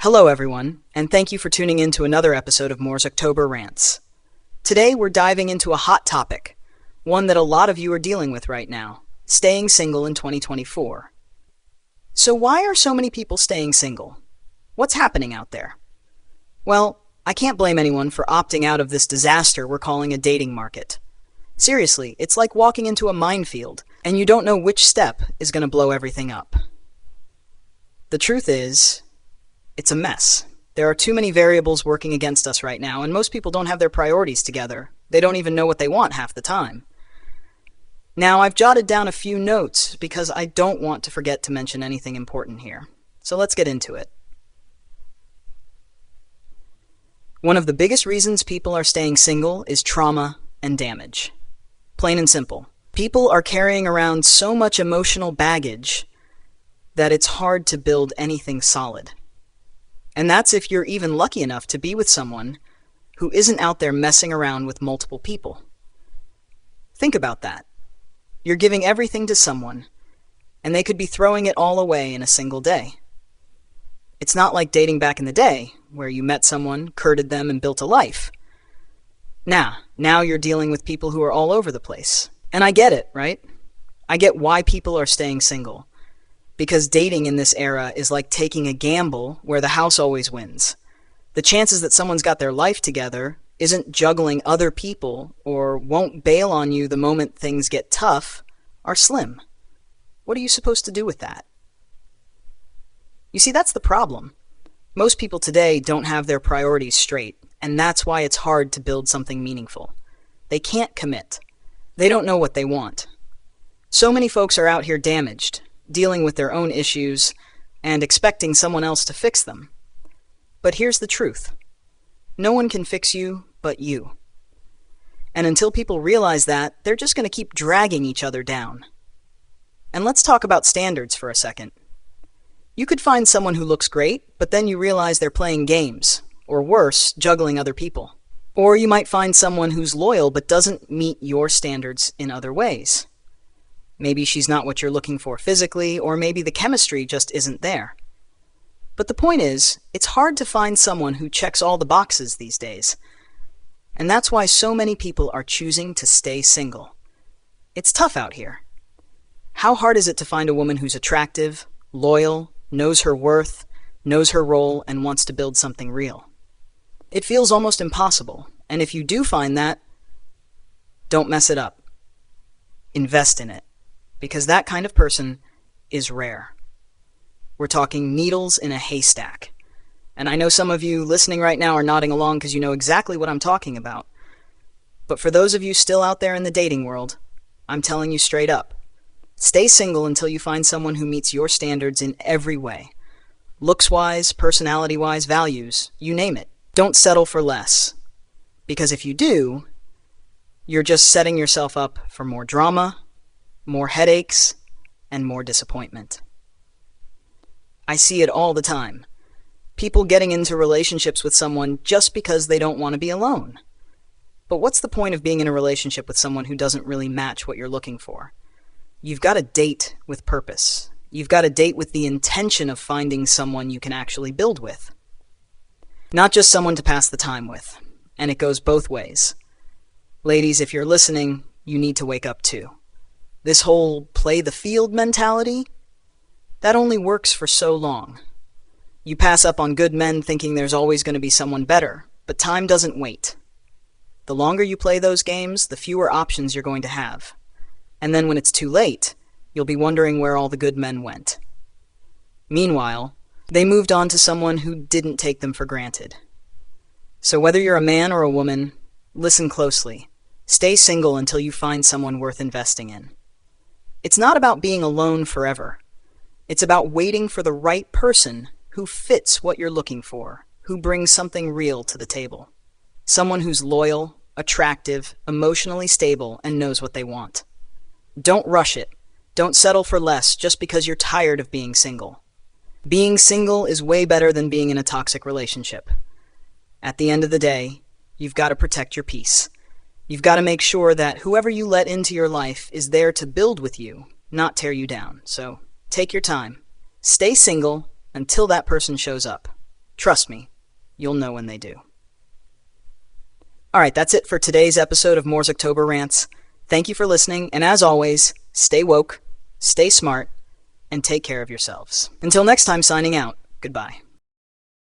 Hello, everyone, and thank you for tuning in to another episode of Moore's October Rants. Today, we're diving into a hot topic, one that a lot of you are dealing with right now, staying single in 2024. So why are so many people staying single? What's happening out there? Well, I can't blame anyone for opting out of this disaster we're calling a dating market. Seriously, it's like walking into a minefield, and you don't know which step is going to blow everything up. The truth is, it's a mess. There are too many variables working against us right now, and most people don't have their priorities together. They don't even know what they want half the time. Now, I've jotted down a few notes because I don't want to forget to mention anything important here. So let's get into it. One of the biggest reasons people are staying single is trauma and damage. Plain and simple. People are carrying around so much emotional baggage that it's hard to build anything solid. And that's if you're even lucky enough to be with someone who isn't out there messing around with multiple people. Think about that. You're giving everything to someone, and they could be throwing it all away in a single day. It's not like dating back in the day, where you met someone, courted them, and built a life. Now you're dealing with people who are all over the place. And I get it, right? I get why people are staying single. Because dating in this era is like taking a gamble where the house always wins. The chances that someone's got their life together, isn't juggling other people, or won't bail on you the moment things get tough, are slim. What are you supposed to do with that? You see, that's the problem. Most people today don't have their priorities straight, and that's why it's hard to build something meaningful. They can't commit. They don't know what they want. So many folks are out here damaged, dealing with their own issues, and expecting someone else to fix them. But here's the truth. No one can fix you but you. And until people realize that, they're just going to keep dragging each other down. And let's talk about standards for a second. You could find someone who looks great, but then you realize they're playing games, or worse, juggling other people. Or you might find someone who's loyal but doesn't meet your standards in other ways. Maybe she's not what you're looking for physically, or maybe the chemistry just isn't there. But the point is, it's hard to find someone who checks all the boxes these days. And that's why so many people are choosing to stay single. It's tough out here. How hard is it to find a woman who's attractive, loyal, knows her worth, knows her role, and wants to build something real? It feels almost impossible, and if you do find that, don't mess it up. Invest in it. Because that kind of person is rare. We're talking needles in a haystack. And I know some of you listening right now are nodding along because you know exactly what I'm talking about. But for those of you still out there in the dating world, I'm telling you straight up, stay single until you find someone who meets your standards in every way. Looks-wise, personality-wise, values, you name it. Don't settle for less. Because if you do, you're just setting yourself up for more drama, more headaches, and more disappointment. I see it all the time. People getting into relationships with someone just because they don't want to be alone. But what's the point of being in a relationship with someone who doesn't really match what you're looking for? You've got to date with purpose. You've got to date with the intention of finding someone you can actually build with. Not just someone to pass the time with. And it goes both ways. Ladies, if you're listening, you need to wake up too. This whole play the field mentality, that only works for so long. You pass up on good men thinking there's always going to be someone better, but time doesn't wait. The longer you play those games, the fewer options you're going to have. And then when it's too late, you'll be wondering where all the good men went. Meanwhile, they moved on to someone who didn't take them for granted. So whether you're a man or a woman, listen closely. Stay single until you find someone worth investing in. It's not about being alone forever. It's about waiting for the right person who fits what you're looking for, who brings something real to the table. Someone who's loyal, attractive, emotionally stable, and knows what they want. Don't rush it. Don't settle for less just because you're tired of being single. Being single is way better than being in a toxic relationship. At the end of the day, you've got to protect your peace. You've got to make sure that whoever you let into your life is there to build with you, not tear you down. So take your time. Stay single until that person shows up. Trust me, you'll know when they do. Alright, that's it for today's episode of Moore's October Rants. Thank you for listening, and as always, stay woke, stay smart, and take care of yourselves. Until next time, signing out. Goodbye.